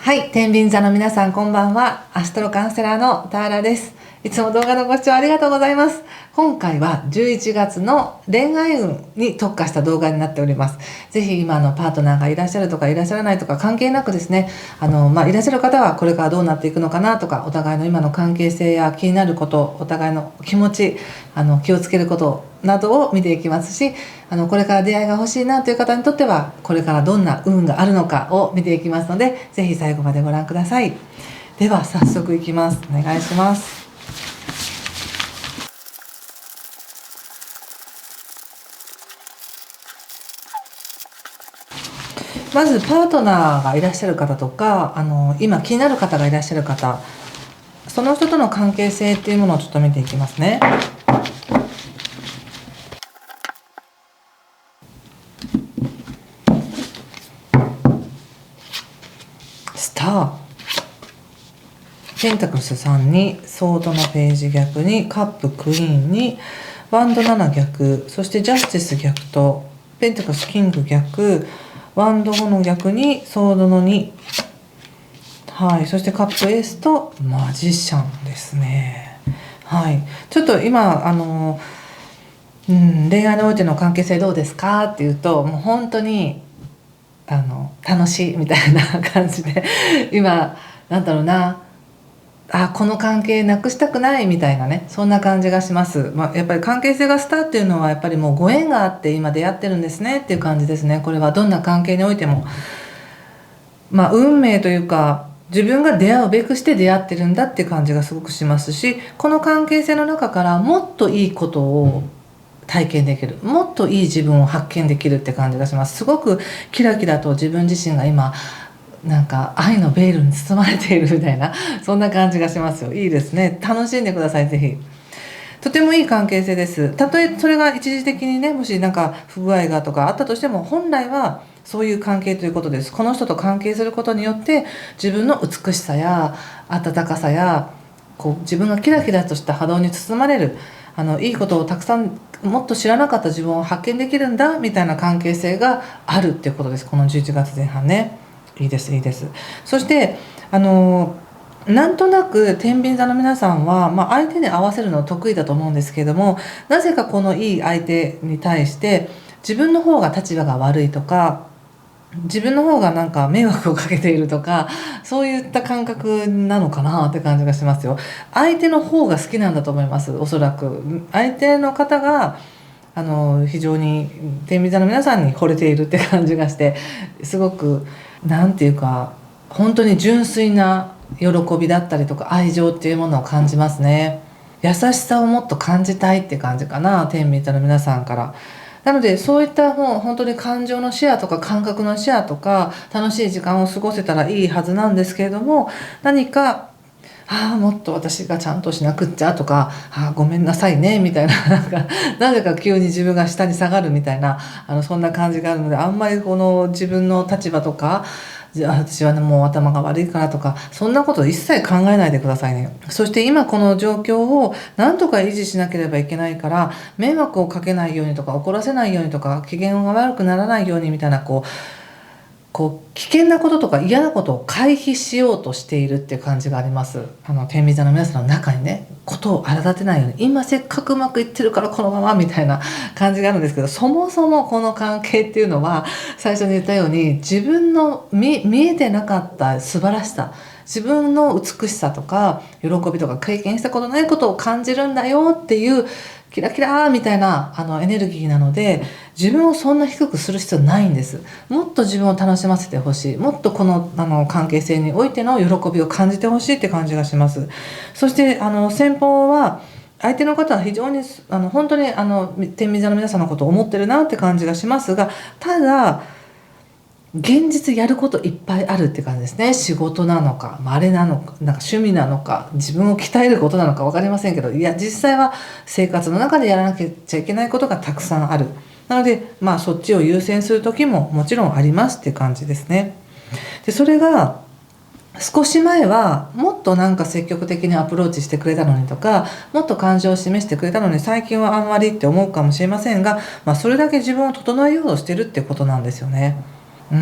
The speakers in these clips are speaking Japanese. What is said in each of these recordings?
はい、天秤座の皆さんこんばんは。アストロカウンセラーのターラです。いつも動画のご視聴ありがとうございます。今回は11月の恋愛運に特化した動画になっております。ぜひ今のパートナーがいらっしゃるとかいらっしゃらないとか関係なくですね、いらっしゃる方はこれからどうなっていくのかなとか、お互いの今の関係性や気になること、お互いの気持ち、気をつけることなどを見ていきますし、これから出会いが欲しいなという方にとってはこれからどんな運があるのかを見ていきますので、ぜひ最後までご覧ください。では早速いきます。お願いします。まずパートナーがいらっしゃる方とか、今気になる方がいらっしゃる方、その人との関係性っていうものをちょっと見ていきますね。スター、ペンタクルス3にソードのページ逆にカップクイーンにワンド7逆、そしてジャスティス逆とペンタクルスキング逆、ワンド5の逆にソードの2、はい、そしてカップエースとマジシャンですね。はい、ちょっと今恋愛においての関係性どうですかっていうと、もう本当に楽しいみたいな感じで今なんだろうな、この関係なくしたくないみたいなね、そんな感じがします。やっぱり関係性がスターっていうのはやっぱりもうご縁があって今出会ってるんですねっていう感じですね。これはどんな関係においても運命というか、自分が出会うべくして出会ってるんだっていう感じがすごくしますし、この関係性の中からもっといいことを体験できる、もっといい自分を発見できるって感じがします。すごくキラキラと自分自身が今なんか愛のベールに包まれているみたいな、そんな感じがしますよ。いいですね。楽しんでください、ぜひ。とてもいい関係性です。たとえそれが一時的にね、もしなんか不具合がとかあったとしても、本来はそういう関係ということです。この人と関係することによって自分の美しさや温かさや自分がキラキラとした波動に包まれる、いいことをたくさんもっと知らなかった自分を発見できるんだみたいな関係性があるっていうことです。この11月前半ね。いいです、いいです。そしてなんとなく天秤座の皆さんは、相手に合わせるの得意だと思うんですけれども、なぜかこのいい相手に対して自分の方が立場が悪いとか、自分の方がなんか迷惑をかけているとか、そういった感覚なのかなって感じがしますよ。相手の方が好きなんだと思います。おそらく相手の方が非常に天秤座の皆さんに惚れているって感じがして、すごくなんていうか本当に純粋な喜びだったりとか愛情っていうものを感じますね。優しさをもっと感じたいって感じかな、天秤座の皆さんから。なのでそういった本当に感情のシェアとか感覚のシェアとか楽しい時間を過ごせたらいいはずなんですけれども、何かもっと私がちゃんとしなくっちゃとか、ごめんなさいねみたいな、なぜか急に自分が下に下がるみたいなそんな感じがあるので、あんまりこの自分の立場とか、私はねもう頭が悪いからとか、そんなこと一切考えないでくださいね。そして今この状況をなんとか維持しなければいけないから、迷惑をかけないようにとか怒らせないようにとか機嫌が悪くならないようにみたいな危険なこととか嫌なことを回避しようとしているっていう感じがあります。天秤座の皆さんの中にね、ことを荒立てないように、今せっかくうまくいってるからこのままみたいな感じがあるんですけど、そもそもこの関係っていうのは最初に言ったように、自分の見えてなかった素晴らしさ、自分の美しさとか喜びとか経験したことないことを感じるんだよっていうキラキラーみたいなエネルギーなので、自分をそんな低くする必要ないんです。もっと自分を楽しませてほしい、もっとこの関係性においての喜びを感じてほしいって感じがします。そして先方は相手の方は非常に本当に天秤座の皆さんのことを思ってるなって感じがしますが、ただ現実やることいっぱいあるって感じですね。仕事なのか、あれなのか、なんか趣味なのか、自分を鍛えることなのか分かりませんけど、いや実際は生活の中でやらなきゃいけないことがたくさんある。なのでそっちを優先する時ももちろんありますっていう感じですね。でそれが少し前はもっとなんか積極的にアプローチしてくれたのにとか、もっと感情を示してくれたのに最近はあんまりって思うかもしれませんが、それだけ自分を整えようとしてるってことなんですよね。比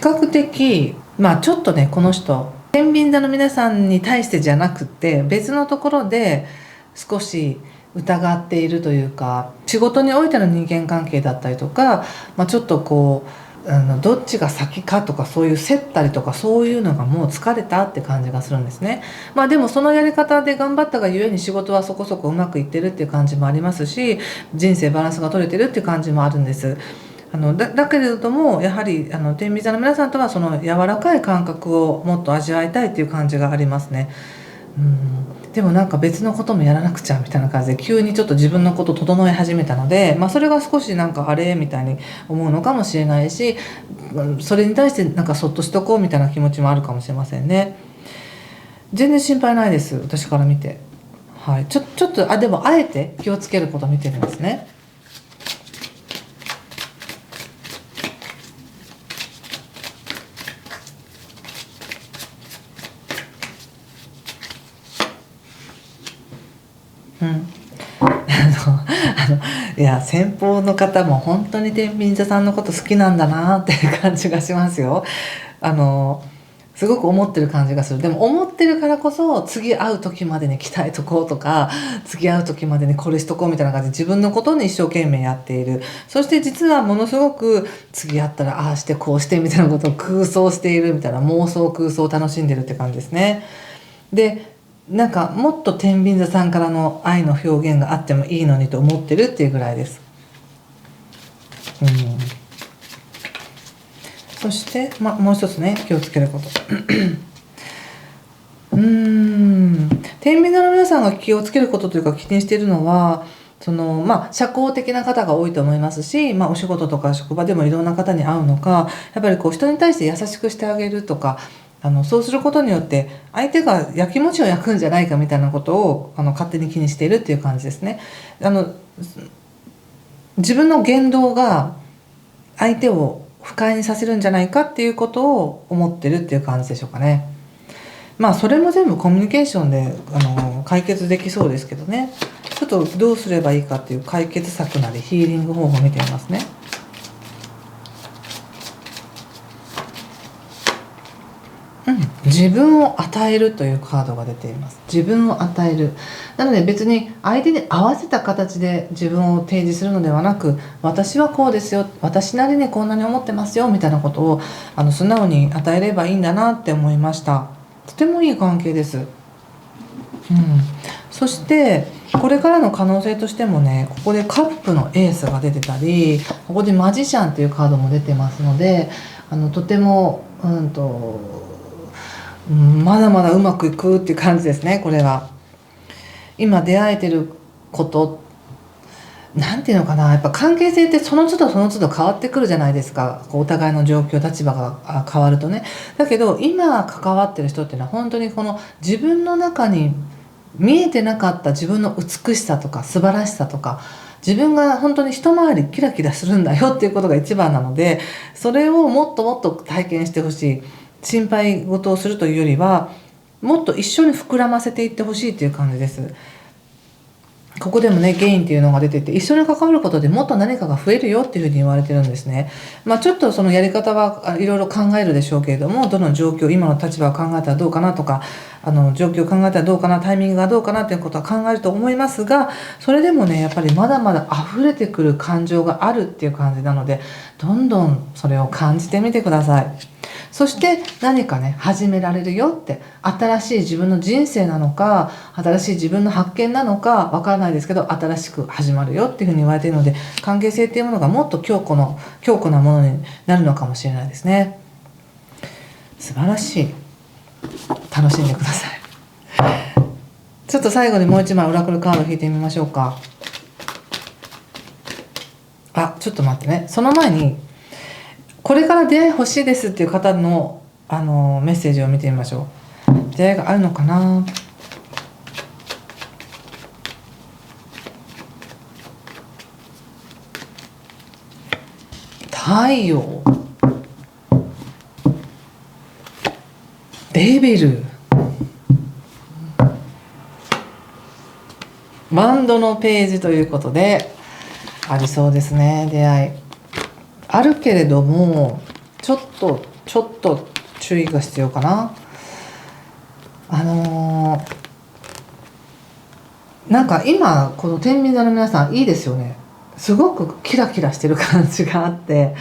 較的まあちょっとねこの人天秤座の皆さんに対してじゃなくて別のところで少し疑っているというか、仕事においての人間関係だったりとか、ちょっとこうどっちが先かとかそういう競ったりとかそういうのがもう疲れたって感じがするんですね。でもそのやり方で頑張ったがゆえに仕事はそこそこうまくいってるっていう感じもありますし、人生バランスが取れてるっていう感じもあるんです。だけれどもやはり天秤座の皆さんとはその柔らかい感覚をもっと味わいたいっていう感じがありますね。でもなんか別のこともやらなくちゃみたいな感じで急にちょっと自分のこと整え始めたので、それが少しなんかあれみたいに思うのかもしれないし、それに対してなんかそっとしとこうみたいな気持ちもあるかもしれませんね。全然心配ないです、私から見て。はい、ちょっとでもあえて気をつけることを見てるんですね。いや先方の方も本当に天秤座さんのこと好きなんだなっていう感じがしますよ。すごく思ってる感じがする。でも思ってるからこそ次会う時までに鍛えとこうとか、次会う時までにこれしとこうみたいな感じで自分のことに一生懸命やっている。そして実はものすごく次会ったらああしてこうしてみたいなことを空想しているみたいな、妄想空想を楽しんでるって感じですね。でなんかもっと天秤座さんからの愛の表現があってもいいのにと思ってるっていうぐらいです。そして、もう一つね気をつけること天秤座の皆さんが気をつけることというか気にしているのは社交的な方が多いと思いますし、お仕事とか職場でもいろんな方に会うのか、やっぱりこう人に対して優しくしてあげるとか、そうすることによって相手がやきもちを焼くんじゃないかみたいなことを勝手に気にしているっていう感じですね。自分の言動が相手を不快にさせるんじゃないかっていうことを思ってるっていう感じでしょうかね。それも全部コミュニケーションで解決できそうですけどね。ちょっとどうすればいいかっていう解決策なりヒーリング方法を見てみますね。自分を与えるというカードが出ています。自分を与える。なので別に相手に合わせた形で自分を提示するのではなく、私はこうですよ、私なりにこんなに思ってますよみたいなことを素直に与えればいいんだなって思いました。とてもいい関係です。そしてこれからの可能性としてもね、ここでカップのエースが出てたり、ここでマジシャンというカードも出てますので、とてもまだまだうまくいくっていう感じですね。これは今出会えてることなんていうのかな、やっぱ関係性ってその都度その都度変わってくるじゃないですか。お互いの状況立場が変わるとね。だけど今関わってる人っていうのは本当にこの自分の中に見えてなかった自分の美しさとか素晴らしさとか、自分が本当に一回りキラキラするんだよっていうことが一番なので、それをもっともっと体験してほしい。心配事をするというよりはもっと一緒に膨らませていってほしいっていう感じです。ここでもねゲインっていうのが出てて、一緒に関わることでもっと何かが増えるよっていうふうに言われてるんですね。ちょっとそのやり方はいろいろ考えるでしょうけれども、どの状況、今の立場を考えたらどうかなとか、状況を考えたらどうかな、タイミングがどうかなっていうことは考えると思いますが、それでもねやっぱりまだまだ溢れてくる感情があるっていう感じなので、どんどんそれを感じてみてください。そして何かね始められるよって、新しい自分の人生なのか新しい自分の発見なのかわからないですけど、新しく始まるよっていうふうに言われているので、関係性っていうものがもっと強固なものになるのかもしれないですね。素晴らしい。楽しんでください。ちょっと最後にもう一枚オラクルカード引いてみましょうか。ちょっと待ってね、その前にこれから出会い欲しいですっていう方の、メッセージを見てみましょう。出会いがあるのかな。太陽、デビル、バンドのページということでありそうですね。出会いあるけれどもちょっと注意が必要かな。なんか今この天秤座の皆さんいいですよね。すごくキラキラしてる感じがあって、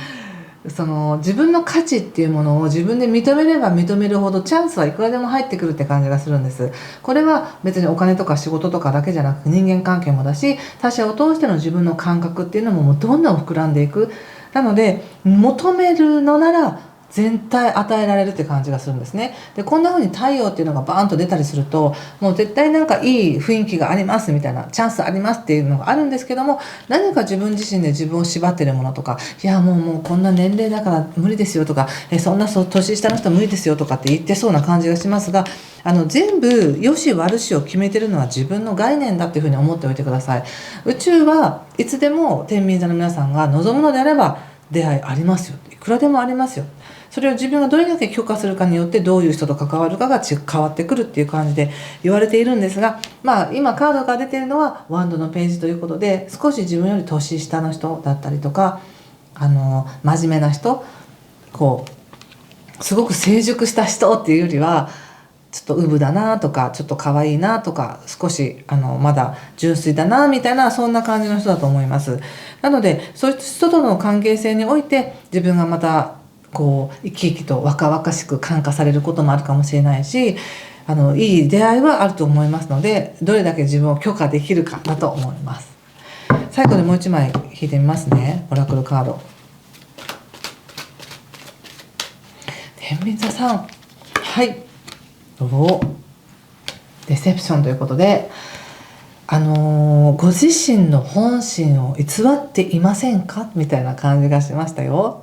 その自分の価値っていうものを自分で認めれば認めるほどチャンスはいくらでも入ってくるって感じがするんです。これは別にお金とか仕事とかだけじゃなく人間関係もだし、他者を通しての自分の感覚っていうのももうどんどん膨らんでいく。なので求めるのなら全体与えられるって感じがするんですね。でこんな風に太陽っていうのがバーンと出たりすると、もう絶対なんかいい雰囲気がありますみたいな、チャンスありますっていうのがあるんですけども、何か自分自身で自分を縛ってるものとか、いやもうこんな年齢だから無理ですよとか、そんな年下の人無理ですよとかって言ってそうな感じがしますが、全部良し悪しを決めてるのは自分の概念だっていうふうに思っておいてください。宇宙はいつでも天秤座の皆さんが望むのであれば出会いありますよ、いくらでもありますよ。それを自分がどれだけ許可するかによってどういう人と関わるかが変わってくるっていう感じで言われているんですが、今カードが出ているのはワンドのページということで、少し自分より年下の人だったりとか、真面目な人、すごく成熟した人っていうよりはちょっとウブだなとか、ちょっと可愛いなとか、少しまだ純粋だなみたいな、そんな感じの人だと思います。なのでそういう人との関係性において自分がまた生き生きと若々しく感化されることもあるかもしれないし、いい出会いはあると思いますので、どれだけ自分を許可できるかだと思います。最後にもう一枚引いてみますね、オラクルカード。天秤座さん、はい、デセプションということで、ご自身の本心を偽っていませんかみたいな感じがしましたよ。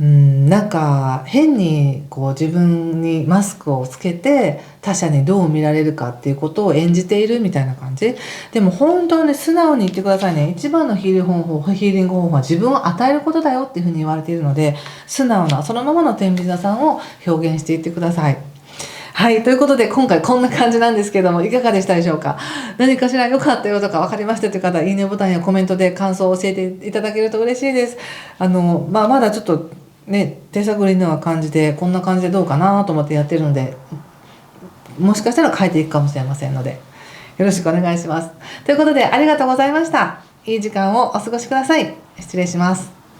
なんか変に自分にマスクをつけて他者にどう見られるかっていうことを演じているみたいな感じ。でも本当に素直に言ってくださいね。一番のヒーリング方法は自分を与えることだよっていうふうに言われているので、素直なそのままの天秤座さんを表現していってください。はい、ということで今回こんな感じなんですけども、いかがでしたでしょうか。何かしら良かったよとか分かりましたという方は、いいねボタンやコメントで感想を教えていただけると嬉しいです。まだちょっとね、手探りの感じで、こんな感じでどうかなと思ってやってるので、もしかしたら変えていくかもしれませんので、よろしくお願いします。ということでありがとうございました。いい時間をお過ごしください。失礼します。